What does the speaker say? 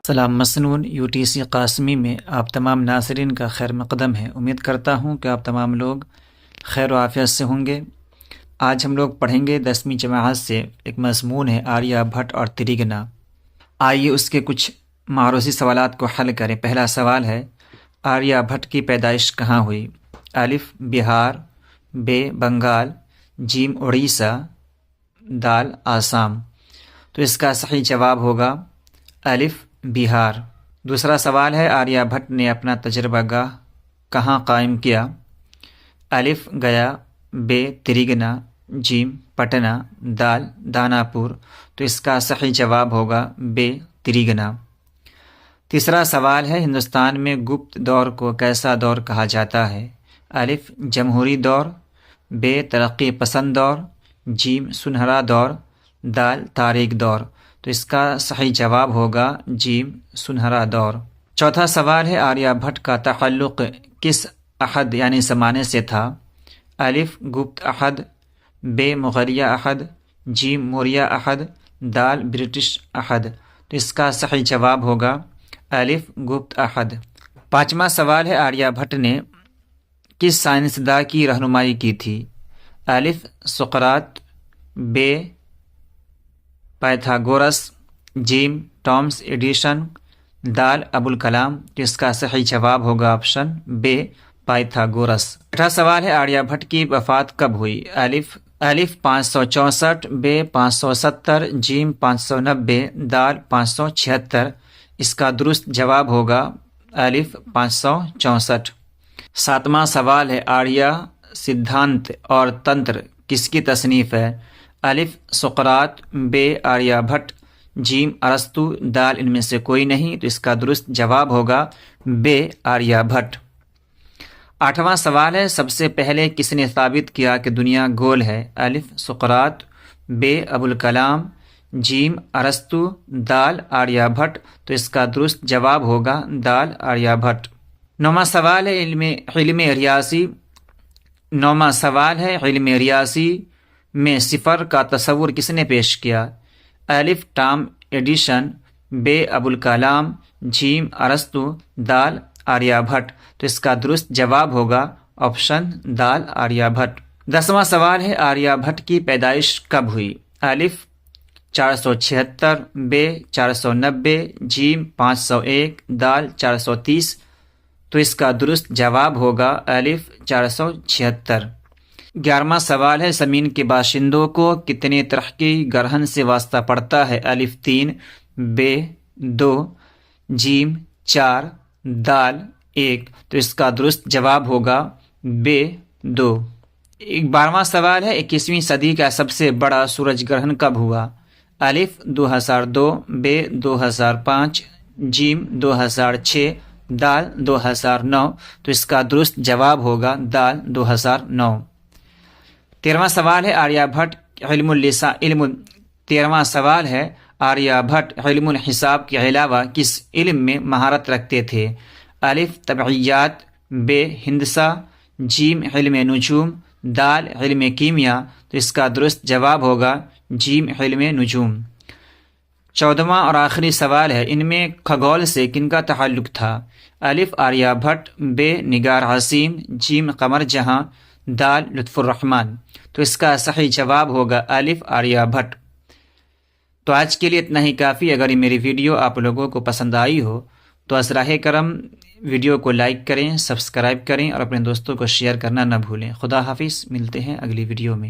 سلام مسنون UTC قاسمی میں آپ تمام ناظرین کا خیر مقدم ہے۔ امید کرتا ہوں کہ آپ تمام لوگ خیر و عافیت سے ہوں گے۔ آج ہم لوگ پڑھیں گے 10ویں جماعت سے ایک مضمون ہے آریہ بھٹ اور تریگنا۔ آئیے اس کے کچھ معروضی سوالات کو حل کریں۔ پہلا سوال ہے آریہ بھٹ کی پیدائش کہاں ہوئی؟ الف بہار، ب بنگال، جیم اڑیسہ، دال آسام۔ تو اس کا صحیح جواب ہوگا الف بہار۔ دوسرا سوال ہے آریہ بھٹ نے اپنا تجربہ گاہ کہاں قائم کیا؟ الف گیا، ب تریگنا، جیم پٹنہ، دال داناپور۔ تو اس کا صحیح جواب ہوگا ب تریگنا۔ تیسرا سوال ہے ہندوستان میں گپت دور کو کیسا دور کہا جاتا ہے؟ الف جمہوری دور، ب ترقی پسند دور، جیم سنہرا دور، دال تاریک دور۔ تو اس کا صحیح جواب ہوگا جیم سنہرا دور۔ چوتھا سوال ہے آریہ بھٹ کا تعلق کس عہد یعنی زمانے سے تھا؟ الف گپت عہد، ب مغلیہ عہد، جیم موریہ عہد، دال برٹش عہد۔ تو اس کا صحیح جواب ہوگا الف گپت عہد۔ پانچواں سوال ہے آریہ بھٹ نے کس سائنسداں کی رہنمائی کی تھی؟ الف سقراط، ب پائتھاگورس، جیم ٹامس ایڈیشن، دال ابوالکلام۔ تو اس کا صحیح جواب ہوگا آپشن ب پائتھاگورس۔ چھٹا سوال ہے آریہ بھٹ کی وفات کب ہوئی؟ الف 564، ب 570، جیم 590، دال 576۔ اس کا درست جواب ہوگا الف 564۔ ساتواں سوال ہے آریہ سدھانت اور تنتر کس کی تصنیف ہے؟ الف سقراط، ب آریہ بھٹ، جیم ارسطو، دال ان میں سے کوئی نہیں۔ تو اس کا درست جواب ہوگا ب آریہ بھٹ۔ آٹھواں سوال ہے سب سے پہلے کس نے ثابت کیا کہ دنیا گول ہے؟ الف سقراط، ب ابوالکلام، جیم ارسطو، دال آریہ بھٹ۔ تو اس کا درست جواب ہوگا دال آریہ بھٹ۔ نوواں سوال ہے علم ریاضی میں صفر کا تصور کس نے پیش کیا؟ الف ٹام ایڈیشن، ب ابوالکلام، جیم ارسطو، دال آریہ بھٹ۔ تو اس کا درست جواب ہوگا آپشن دال آریہ بھٹ۔ 10واں سوال ہے آریہ بھٹ کی پیدائش کب ہوئی؟ الف 476، ب 490، جیم 501، دال 430۔ تو اس کا درست جواب ہوگا الف 476۔ 11واں سوال ہے زمین کے باشندوں کو کتنے طرح کی گرہن سے واسطہ پڑتا ہے؟ الف 3، ب 2، جیم 4، دال 1۔ تو اس کا درست جواب ہوگا ب 2۔ 12واں سوال ہے 21ویں صدی کا سب سے بڑا سورج گرہن کب ہوا؟ الف 2002، ب 2005، جیم 2006، دال 2009۔ تو اس کا درست جواب ہوگا دال 2009۔ 13واں سوال ہے آریہ بھٹ علم الحساب کے علاوہ کس علم میں مہارت رکھتے تھے؟ الف طبعیات، ب ہندسہ، جیم علم نجوم، دال علم کیمیا۔ تو اس کا درست جواب ہوگا جیم علم نجوم۔ 14واں اور آخری سوال ہے ان میں کھگول سے کن کا تعلق تھا؟ الف آریہ بھٹ، ب نگار عظیم، جیم قمر جہاں، دال لطف الرحمن۔ تو اس کا صحیح جواب ہوگا الف آریہ بھٹ۔ تو آج کے لیے اتنا ہی کافی۔ اگر یہ میری ویڈیو آپ لوگوں کو پسند آئی ہو تو از راہ کرم ویڈیو کو لائک کریں، سبسکرائب کریں اور اپنے دوستوں کو شیئر کرنا نہ بھولیں۔ خدا حافظ، ملتے ہیں اگلی ویڈیو میں۔